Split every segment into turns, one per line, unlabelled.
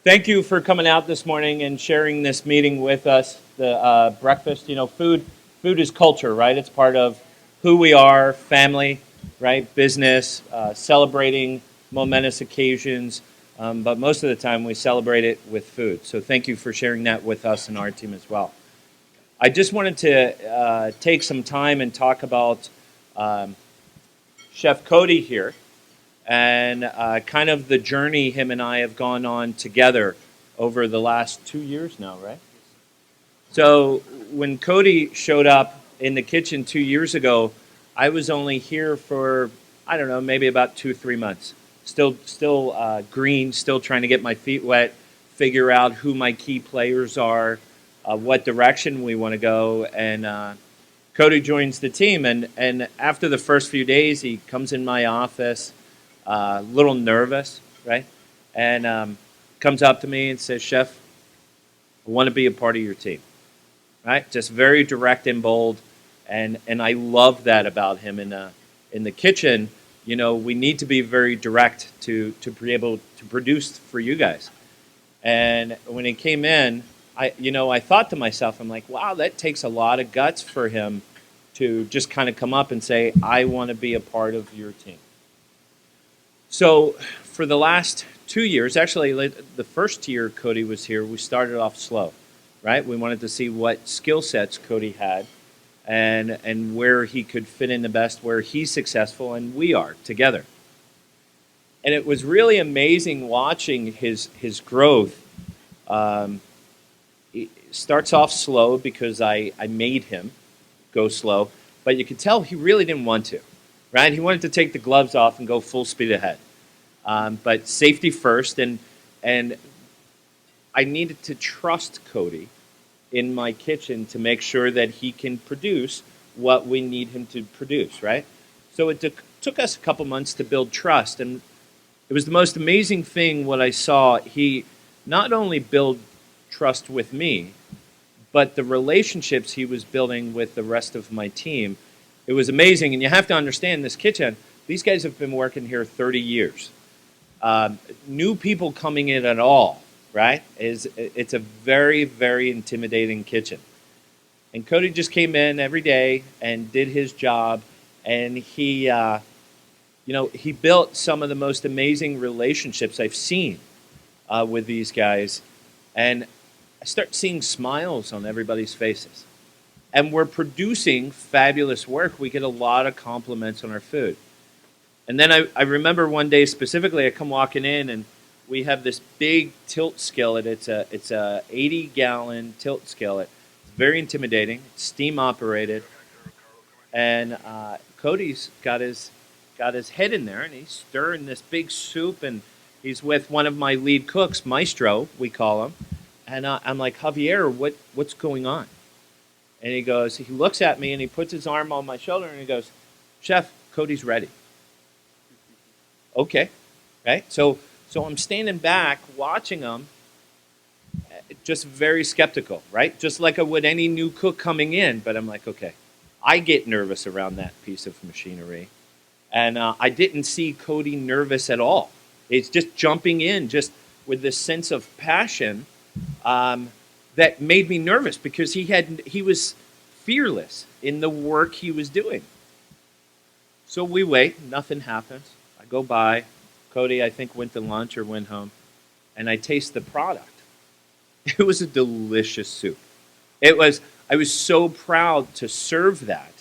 Thank you for coming out this morning and sharing this meeting with us. The breakfast, food is culture, right? It's part of who we are, family, right? Business, celebrating momentous occasions. But most of the time, we celebrate it with food. So thank you for sharing that with us and our team as well. I just wanted to take some time and talk about um, Chef Cody here and kind of the journey him and I have gone on together over the last 2 years now, right? So when Cody showed up in the kitchen 2 years ago, I was only here for I don't know, maybe about 2 3 months. Still green, still trying to get my feet wet, figure out who my key players are, what direction we want to go, and Cody joins the team. And after the first few days, he comes in my office a little nervous, right? And comes up to me and says, "Chef, I want to be a part of your team." Right? Just very direct and bold, and I love that about him. In the kitchen, we need to be very direct to be able to produce for you guys. And when he came in, I thought to myself, I'm like, wow, that takes a lot of guts for him to just kind of come up and say, I want to be a part of your team. So for the last 2 years, actually, the first year Cody was here, we started off slow, right? We wanted to see what skill sets Cody had and where he could fit in the best, where he's successful and we are together. And it was really amazing watching his growth. Um, it starts off slow because I made him go slow, but you could tell he really didn't want to, right? He wanted to take the gloves off and go full speed ahead. But safety first, and I needed to trust Cody in my kitchen to make sure that he can produce what we need him to produce, right? So it took us a couple months to build trust, and it was the most amazing thing what I saw. He not only built trust with me, but the relationships he was building with the rest of my team. It was amazing, and you have to understand this kitchen. These guys have been working here 30 years. New people coming in at all, right? It's a very very intimidating kitchen. And Cody just came in every day and did his job, and he built some of the most amazing relationships I've seen with these guys, and I start seeing smiles on everybody's faces. And we're producing fabulous work. We get a lot of compliments on our food. And then I remember one day specifically, I come walking in and we have this big tilt skillet. It's a 80-gallon tilt skillet. It's very intimidating. It's steam operated, and Cody's got his head in there and he's stirring this big soup, and he's with one of my lead cooks, Maestro, we call him. And I'm like, Javier, what's going on? And he looks at me and he puts his arm on my shoulder and he goes, Chef, Cody's ready. Okay, right? So I'm standing back watching them, just very skeptical, right? Just like I would any new cook coming in. But I'm like, okay, I get nervous around that piece of machinery, and I didn't see Cody nervous at all. It's just jumping in, just with this sense of passion um, that made me nervous because he was fearless in the work he was doing. So we wait, nothing happens. I go by. Cody, I think, went to lunch or went home, and I taste the product. It was a delicious soup. I was so proud to serve that.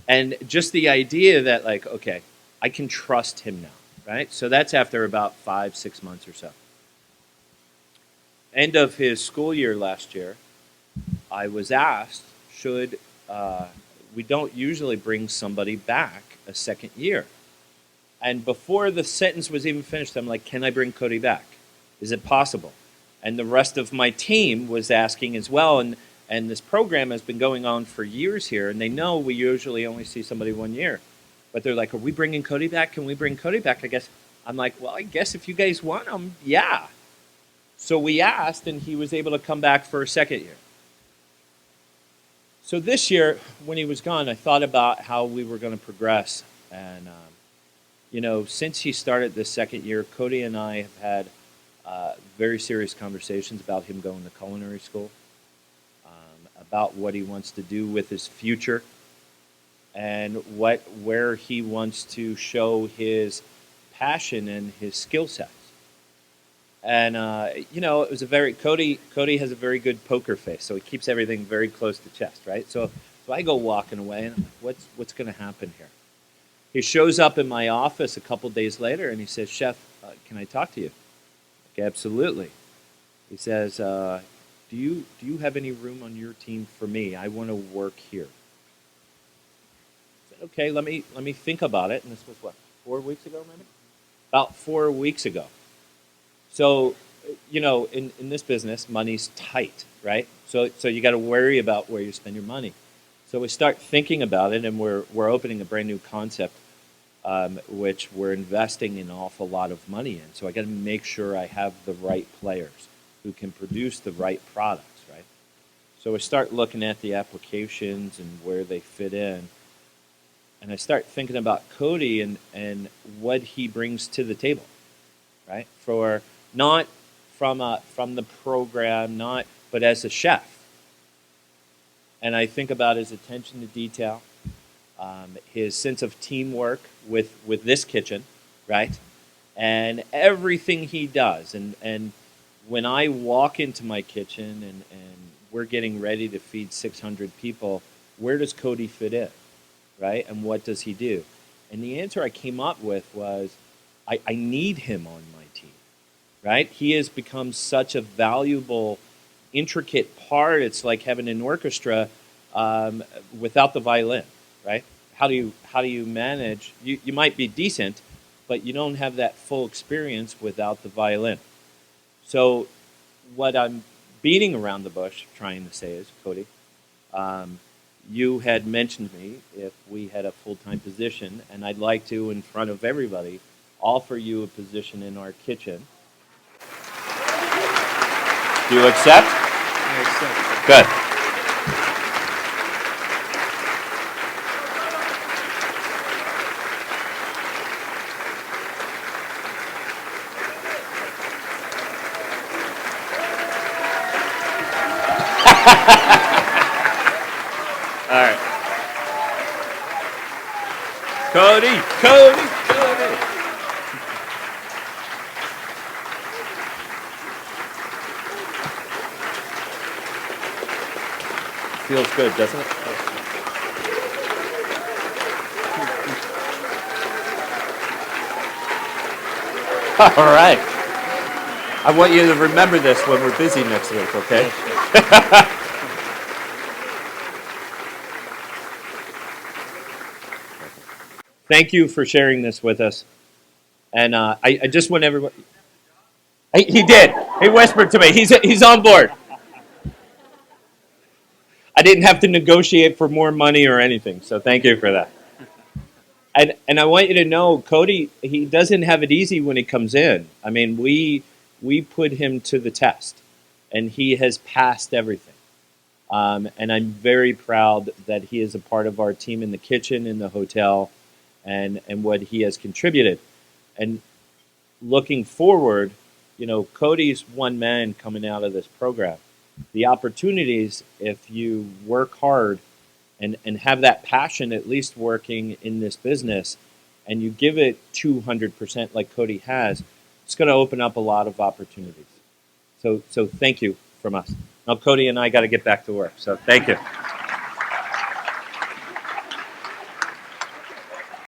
And just the idea that, like, okay, I can trust him now, right? So that's after about 5 6 months or so. End of his school year last year, I was asked, should we don't usually bring somebody back a second year. And before the sentence was even finished, I'm like, can I bring Cody back? Is it possible? And the rest of my team was asking as well. And this program has been going on for years here, and they know we usually only see somebody 1 year. But they're like, are we bringing Cody back? Can we bring Cody back? I guess. I'm like, well, I guess if you guys want him, yeah. So we asked, and he was able to come back for a second year. So this year, when he was gone, I thought about how we were going to progress. And, since he started this second year, Cody and I have had very serious conversations about him going to culinary school, about what he wants to do with his future, and where he wants to show his passion and his skill sets. And it was a very Cody has a very good poker face, so he keeps everything very close to chest, right? So I go walking away, and I'm like, what's going to happen here? He shows up in my office a couple days later, and he says, "Chef, can I talk to you?" Like, absolutely. He says, "Do you have any room on your team for me? I want to work here." I said, "Okay, let me think about it." And this was what, 4 weeks ago, maybe? About 4 weeks ago. So, in this business, money's tight, right? So you got to worry about where you spend your money. So we start thinking about it, and we're opening a brand new concept, which we're investing an awful lot of money in. So I got to make sure I have the right players who can produce the right products, right? So I start looking at the applications and where they fit in, and I start thinking about Cody and what he brings to the table, right? For not from the program, but as a chef. And I think about his attention to detail, his sense of teamwork with this kitchen, right? And everything he does. And when I walk into my kitchen and we're getting ready to feed 600 people, where does Cody fit in, right? And what does he do? And the answer I came up with was, I need him on my team, right? He has become such a valuable, intricate part. It's like having an orchestra without the violin, right? How do you manage? You might be decent, but you don't have that full experience without the violin. So what I'm beating around the bush trying to say is, Cody, you had mentioned me if we had a full-time position, and I'd like to, in front of everybody, offer you a position in our kitchen. Do you accept?
I accept.
Good. All right. Cody. Feels good, doesn't it? All right. I want you to remember this when we're busy next week, okay? Thank you for sharing this with us. And I just want everybody. He did. He whispered to me. He's on board. I didn't have to negotiate for more money or anything, so thank you for that. And I want you to know, Cody, he doesn't have it easy when he comes in. I mean, we put him to the test, and he has passed everything. And I'm very proud that he is a part of our team in the kitchen, in the hotel, and what he has contributed. And looking forward, Cody's one man coming out of this program. The opportunities, if you work hard and have that passion, at least working in this business, and you give it 200% like Cody has, it's going to open up a lot of opportunities. So thank you from us. Now, Cody and I got to get back to work, so thank you.